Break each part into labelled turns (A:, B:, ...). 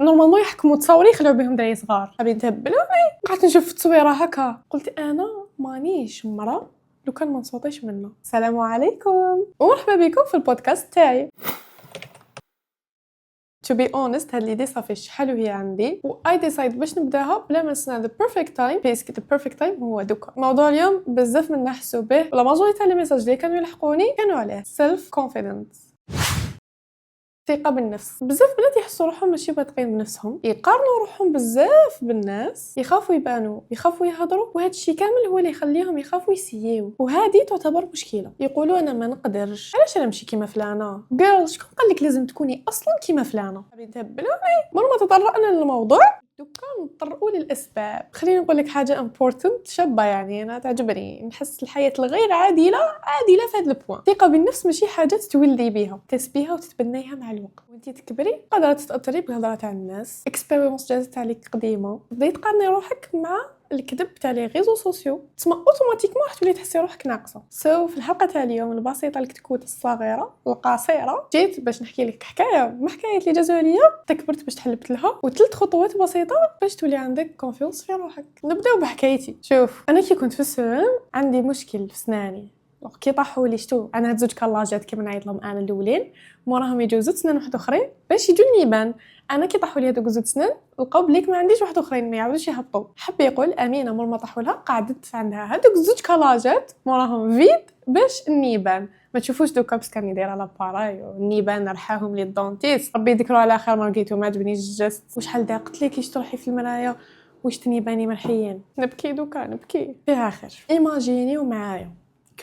A: نورمالمون يحكموا تصاوري يخلعوا بهم دراري صغار. غادي نتهبلوا قعدت نشوف التصويره هكا قلت انا مانيش مرة لو كان ما نصوتيش منه. السلام عليكم ومرحبا بكم في البودكاست تاعي. To be honest هاد ليدي صافي شحال وهي عندي و I decide باش نبداها بلا ما نستنى the perfect time بيسك the perfect time هو دوكا. موضوع اليوم بزاف من نحسوا به ولا ماجوريتي لي ميساج اللي كانوا يلحقوني كانوا عليه self confidence، ثقة بالنفس. بزاف بنات يحسوا روحهم ماشي واثقين بنفسهم، يقارنوا روحهم بزاف بالناس، يخافوا يبانوا، يخافوا يهضروا، وهذا الشيء كامل هو اللي يخليهم يخافوا يسيو، وهذه تعتبر مشكلة. يقولوا انا ما نقدرش، علاش انا نمشي كيما فلانة؟ جيرل شكون قال لك لازم تكوني اصلا كيما فلانة؟ غادي تهبلوني. ما تطرقنا للموضوع دوكا نطرقوا للاسباب. خليني نقول لك حاجه امبورطنت شابه، يعني انا تعجبني نحس الحياه الغير عادله في هذا البوان. الثقه بالنفس ماشي حاجه تولدي بها، تسبيها وتتبنيها مع الوقت. وانت تكبري قادره تتاثري بهضره تاع الناس، اكسبيريونس جازت عليك قديمه، بديت تقارني روحك مع الكذب تاع لي ريزو سوسيو، تسمى اوتوماتيكمون راح تولي تحسي روحك ناقصه. في الحلقه تاع اليوم البسيطه الكتكوت الصغيره القصيره جيت باش نحكي لك حكايه اللي جازوا ليا تكبرت باش تحلبت لها، وثلاث خطوات بسيطه باش تولي عندك كونفيونس في روحك. نبداو بحكايتي. شوف انا كي كنت في السن عندي مشكل في سناني، كي طاحوا لي شتو انا هاد زوج كلاجات كيما نعيط لهم انا الاولين، موراهم يجوا زوج سنان واحد اخرين باش يجوا النيبان. انا كي طاحوا لي هذوك زوج سنان لقاو بليك ما عنديش واحد اخرين ما يعاودوش يهبطوا. حب يقول امينه مور ما طاحوا لها قعدت عندها هذوك زوج كلاجات موراهم فيد باش النيبان. ما تشوفوش دوكا بس كان يدير لاباراي والنيبان رحاهم لي الدونتيست ربي يذكروا على خير. ما لقيتو ما عجبنيش الجست وشحال دا قلت لك كيش تروحي في المرايه واش تنيباني مرحيين. نبكي دوكا نبكي فيها خير. ايماجينيو معايا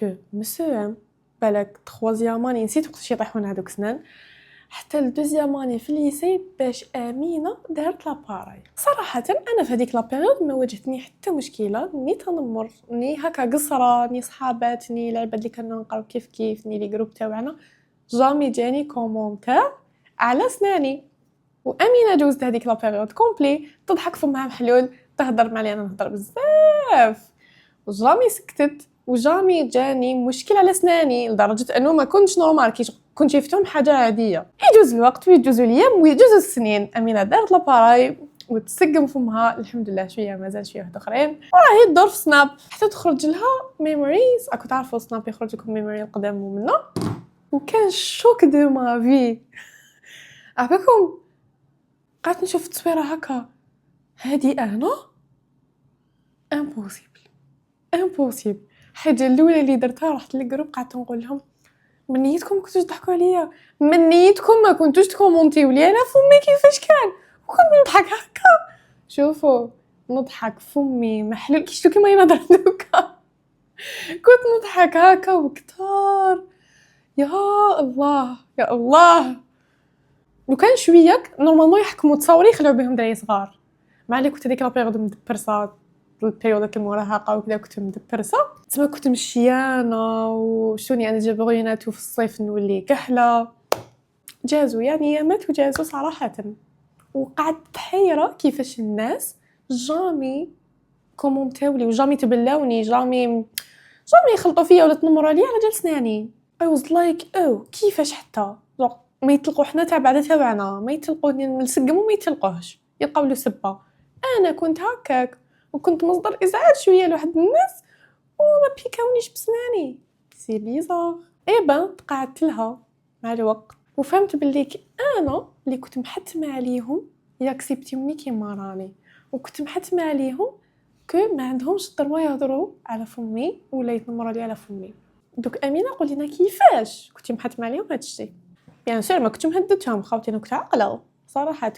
A: كو مسيو بالك تخوازيام اني نسيت وقتاش يطيحون هذوك سنان حتى الدوزيام اني في الليسي باش امينه دارت لاباراي. صراحه انا في هذيك لابيريود ما واجهتني حتى مشكله، ني تنمر ني هكا قصره ني صحابات ني العباد اللي كنا نقراو كيف ني لي جروب تاعنا جامي جاني كومونتير على سناني. وامينه جوزت هذيك لابيريود كومبلي تضحك فمها محلول تهضر معايا انا نهضر بزاف وجامي سكتت وجامي جاني مشكل على سناني لدرجه انه ما كنتش نورمال كي كنت شفتهم حاجه عاديه. يجوز الوقت ويجوز الايام ويجوز السنين، امينه دارت لاباراي وتسقم فمها الحمد لله شويه مازال شويه واحد اخرين وراهي تدور في سناب حتى تخرج لها ميموريز. راكم تعرفوا سناب يخرج لكم ميموري القدام ومنه. وكان شوك دو ما في عافاكم قعدت نشوف تصويره هكا هادي انا امبوسيبل. حاجه الاولى اللي درتها رحت للجروب قعدت نقول لهم من نيتكم كنتوش تضحكوا عليا، من نيتكم ما كنتوش تكومونتيو لي انا فمي كيفاش كان وكنت نضحك هكا. شوفوا نضحك فمي محلول كيشتو كيما ينظر دوكا كنت نضحك هكا وكثار. يا الله لو كان شويه نورمالمون يحكموا تصاوري يخلعوا بهم دراري صغار. مع اللي كنت هذيك لابيريود مدبرسه البيريودات المراهقه وكذا كنت مدبرسه تما كنت مشيانه وشوني انا جبرينات وفي الصيف نولي كحله جازو يعني يامات وجازو صراحه. وقعدت حيره كيفاش الناس جامي كومونتاولي وجامي تبلاوني جامي يخلطوا فيا ولا تنمروا عليا على جال سناني. I was like كيفاش حتى ما يطلقوا حنا تاع بعدا تاعنا ما يطلقوني نسقم وما يطلقوهش يلقاو له سبه. انا كنت هكاك وكنت مصدر ازعاج شويه لواحد الناس وما بيكاونيش بسناني سي بيزار. قعدت لها مع الوقت وفهمت باللي انا اللي كنت محتمه عليهم ياكسبتيوني كيما راني وكنت محتمه عليهم كو ما عندهمش الدروا يهضروا على فمي ولا يتنمروا لي على فمي. دوك امينه قول لنا كيفاش كنتي محتمه عليهم هذا الشيء؟ بيان سور ما كنتش مهددتهم خاوتي انا كنت عاقله صراحه.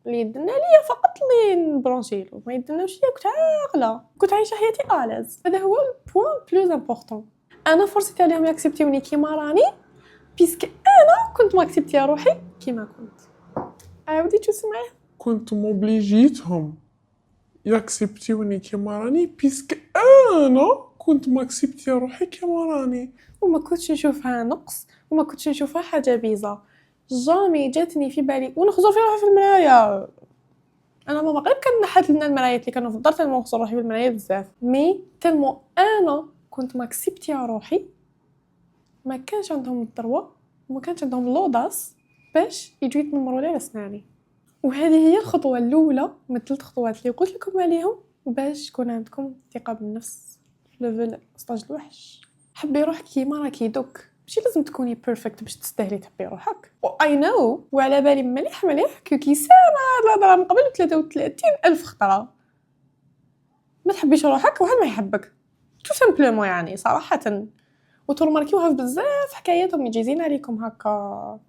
A: اللي يدنا ليا فقط اللي نبرونشيل وما يدناوش ليا كنت عاقله كنت عايشه حياتي اليز. هذا هو البوين بلوز امبورطون. انا فرصتي عليهم ياكسبتيوني كيما راني بيسك انا كنت ما اكسبتي روحي كيما كنت. عاودي تسمعي
B: كنت موبليجيتهم ياكسبتيوني كيما راني بيسك انا كنت ما اكسبتي روحي كيما راني
A: وما كنتش نشوفها نقص وما كنتش نشوفها حاجه بيزا. جامي جاتني في بالي ونخزر في روحي في المرايه. انا ماما غير كان نحت لنا المرايات اللي كانوا فضلت نخزر روحي في المرايه بزاف مي تلمو انا كنت ما اكسبتي روحي ما كانش عندهم الدروة وما كانش عندهم لوداس باش يجوا يتنمروا لي على سناني. وهذه هي الخطوه الاولى من الثلاث خطوات اللي قلت لكم عليهم باش تكون عندكم ثقه بالنفس. ليفل ستاج الوحش. حبي روحك كيما راكي دوك، ماشي لازم تكوني بيرفكت باش تستاهلي تحبي روحك. و اي نو وعلى بالي مليح كي سامع الهضره من قبل 33,000 خطره. ما تحبيش روحك واحد ما يحبك تو سامبلومون، يعني صراحه. وترماركيوها بزاف حكايات مجيزين عليكم هكا.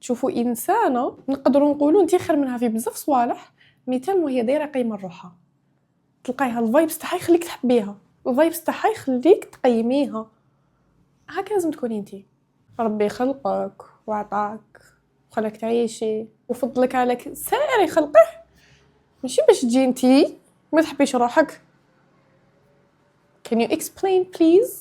A: تشوفوا انسانه نقدروا نقولوا انت خير منها في بزاف صوالح، مثال هي دايره قيمه لروحها، تلقايها الفايبس تاعها يخليك تحبيها، الفايبس تاعها يخليك تقيميها. هكا لازم تكوني انتي. ربي خلقك وعطاك وخلاك تعيشي وفضلك على سائر خلقه، ماشي باش تجي انتي ما تحبيش روحك. Can you explain please؟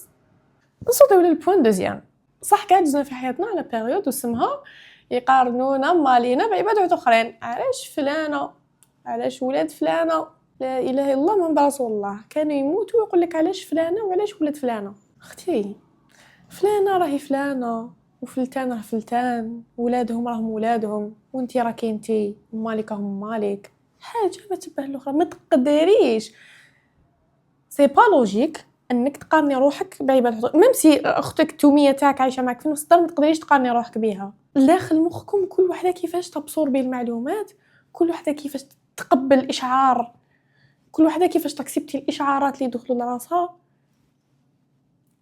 A: نصوتوا للبوان دوزيام. صح قاعد جزنا في حياتنا على بيريود واسمها يقارنونا مالينا بعباد اخرين. علاش فلانه، علاش ولاد فلانه، لا اله الا الله محمد رسول الله، كانوا يموتوا ويقول لك علاش فلانه وعلاش ولاد فلانه. اختي فلانه راهي فلانه وفلتان راه فلتان، ولادهم راهم ولادهم، وانتي راكي انتي، مالك هم مالك. حاجه ما تبه الاخرى، ما تقدريش. سي با لوجيك انك تقارني روحك بعباد ميم سي اختك التوميه تاعك عايشه معك في نفس الدار، ما تقدريش تقارني روحك بها. داخل مخكم كل وحده كيفاش تبصر بالمعلومات، كل وحده كيفاش تقبل الاشعار، كل وحده كيفاش تكسبتي الاشعارات اللي يدخلوا لراسها.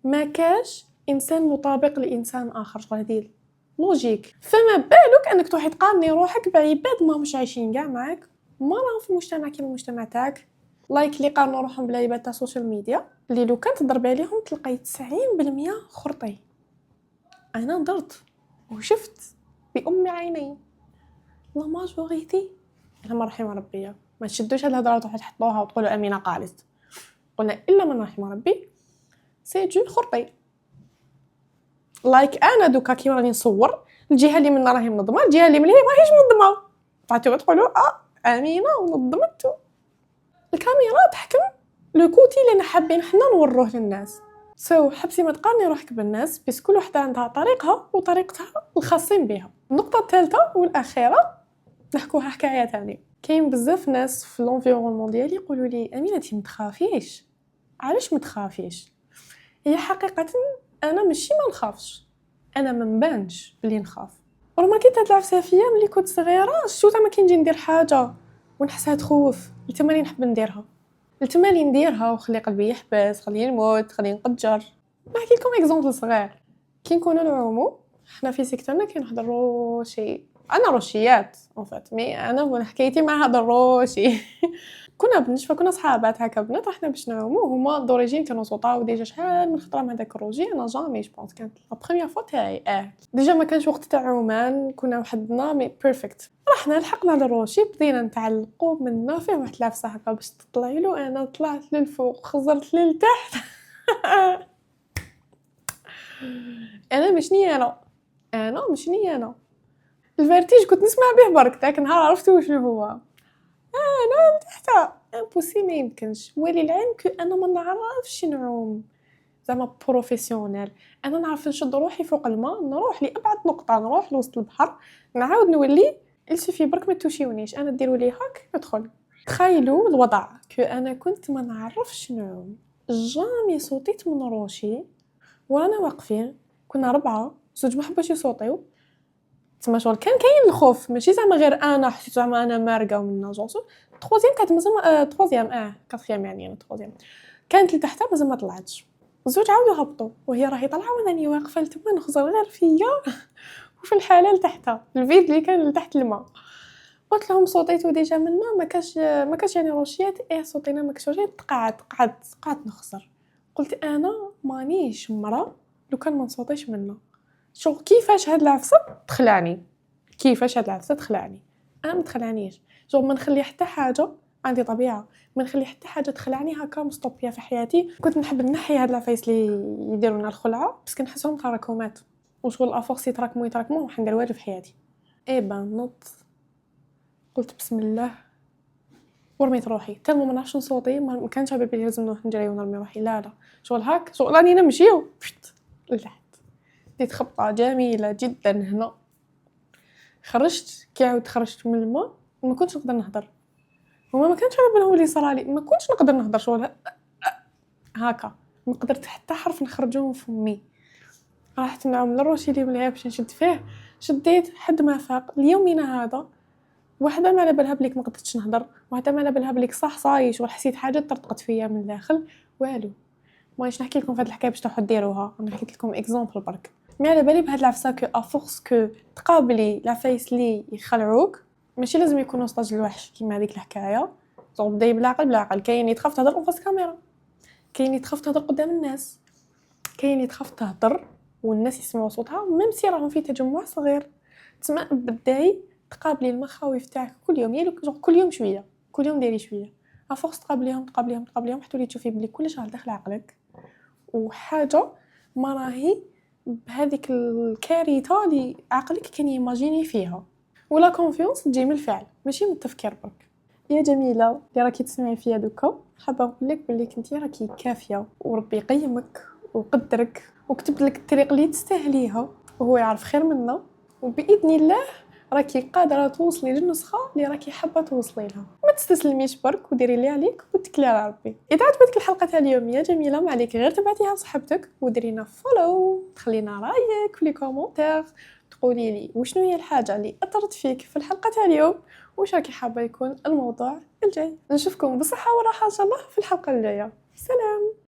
A: ما كاش انسان مطابق لانسان اخر، شغل هذه لوجيك. فما بالك انك تروحي تقارني روحك بعباد ما مش عايشين كاع معاك، ما راهم في مجتمع كيما المجتمع تاعك. لايك اللي قارنوا روحهم بالعباد تاع السوشيال ميديا اللي لو كان تضرب عليهم تلقاي 90% خرطي. انا درت وشفت بأم عيني لا ماجوريتي، انا رحم ربي. ما تشدوش هاد الهضره تروحوا تحطوها وتقولوا امينه قالت، قلنا الا من رحم ربي سي جون خرطي. لايك انا دوكا كي راني نصور الجهه اللي منا راهي منظمه، الجهه اللي ملي ماهيش منظمه، تعطيو تقولوا امينه ونظمت. الكاميرا تحكم لو كوتي اللي حابين حنا نوروه للناس. حبسي ما تقارني روحك بالناس، بس كل وحده عندها طريقها وطريقتها الخاصين بها. النقطه الثالثه والاخيره نحكوها حكايه ثاني. كاين بزاف ناس في لونفيرونمون ديالي يقولوا لي امينه انت متخافيش. علاش متخافيش؟ هي حقيقه انا ماشي ما نخافش، انا ما نبانش بلي نخاف. ورما كنت تلعب فيا ملي كنت صغيره شو ما كي نجي ندير حاجه ونحسها تخوف التمارين نحب نديرها، التمارين نديرها وخلي قلبي يحبس، خليه نموت، خليه نقجر. نحكي لكم اكزامبل صغير. كي نكونوا نعوموا حنا في سيكتورنا كاين واحد الروشي، انا روشيات اون فات مي انا حكايتي مع هذا الروشي. كنا بنشفى، كنا صحابات هكا بنات، رحنا باش نعوموا، هما دوريجين كانوا صوطاو ديجا شحال من خطره مع داك الروجي. انا جامي جوبونس كانت لا بروميير فوا تاعي ديجا ما كانش وقت تاع عومان، كنا وحدنا مي بيرفكت. رحنا لحقنا للروشي بدينا نتعلقوا منا فيه واحد لافسه هكا باش تطلعي له. انا طلعت للفوق خزرت للتحت. انا مشني انا الفيرتيج كنت نسمع به برك داك النهار عرفت وشنو هو. انا تحت امبوسي ما يمكنش. وللعلم كو انا ما نعرفش نعوم زعما بروفيسيونيل، انا نعرف نشد روحي فوق الماء، نروح لابعد نقطه، نروح لوسط البحر، نعاود نولي السوفي برك ما توشيونيش، انا ديروا لي هاك ندخل. تخيلوا الوضع كو انا كنت ما نعرفش نعوم، جامي صوتيت من روشي وانا واقفين، كنا 4 زوج ما حبوش يصوتيو. تما شغل كان كاين الخوف، ماشي زعما غير انا حسيت زعما انا مارقه ومنا جونسو. تروزيام كانت مازال تروزيام كاتريام يعني انا تروزيام كانت لتحت مازال ما طلعتش. زوج عاودوا هبطوا وهي راهي طالعه وانني واقفه تما نخزر غير فيا. وفي الحاله لتحت الفيد اللي كان لتحت الماء. قلت لهم صوتيتو ديجا منا ما كاش يعني روشيات صوتينا ما كاش روشيات. قعدت نخسر. قلت انا مانيش مرا لو كان ما نصوتيش منا. شو كيفاش هاد العفسه تخلعني، انا ما تخلعنيش. ما نخلي حتى حاجه، عندي طبيعه ما نخلي حتى حاجه تخلعني هكا مستوبيه في حياتي. كنت نحب نحي هاد العفايس اللي يديروا لنا الخلعه بس كنحسهم تراكمات، وشغل افورسي يتراكموا وما حندير والو في حياتي. نط قلت بسم الله ورميت روحي. تالمو ما نعرفش نصوتي، ما كانش على بالي لازم نروح نجري ونرمي روحي، لا شغل هاك شغل راني نمشيو لتحت. ديت خبطه جميله جدا هنا. خرجت كي عاود خرجت من الماء ما كنتش نقدر نهضر. هما ما كانش على بالهم اللي صرالي، ما كنتش نقدر نهضر شغل هكا، ما قدرت حتى حرف نخرجو من فمي. رحت نعوم للروشيلي مليها باش نشد فيه، شديت حد ما فاق. اليومنا هذا وحده ما على بالها بليك ما قدرتش نهضر، وحده ما على بالها بليك صح صايش وحسيت حاجه طرطقت فيا من الداخل، والو. مانيش نحكي لكم في هذه الحكايه باش تروحوا ديروها، انا حكيت لكم اكزامبل برك. مي على بالي بهاد العفسه كو افورس كو تقابلي العفايس اللي يخلعوك، ماشي لازم يكونوا سطاج الوحش كيما هذيك الحكايه. زعما بداي بالعقل كاين اللي تخاف تهضر قدام كاميرا، كاين اللي تخاف تهضر قدام الناس، كاين اللي تخاف تهضر والناس يسمعوا صوتها ميم سي راهم في تجمع صغير. تسمع بداي تقابلي المخاوف تاعك كل يوم، يعني كل يوم شويه، كل يوم ديري شويه افورس تقابليهم حتى تشوفي بلي كلش راه داخل عقلك، وحاجه ما راهي بهذيك الكارثه اللي عقلك كان يماجيني فيها. ولا كونفيونس تجي من الفعل ماشي من التفكير برك. يا جميله اللي راكي تسمعي فيا دوكا، حابه نقول لك بلي كنتي راكي كافيه، وربي يقيمك وقدرك وكتب لك الطريق اللي تستاهليها، وهو يعرف خير منا، وباذن الله راكي قادره توصلي للنسخه اللي راكي حابه توصلي لها. ما تستسلميش برك وديري اللي عليك وتكلي على ربي. اذا عجبتك الحلقه تاع اليوم يا جميله، ما عليك غير تبعتيها لصاحبتك وديرينا فولو، تخلينا رايك في لي كومونتير، تقولي لي وشنو هي الحاجه اللي اثرت فيك في الحلقه تاع اليوم، وش راكي حابه يكون الموضوع الجاي. نشوفكم بصحه وراحه ان شاء الله في الحلقه الجايه. سلام.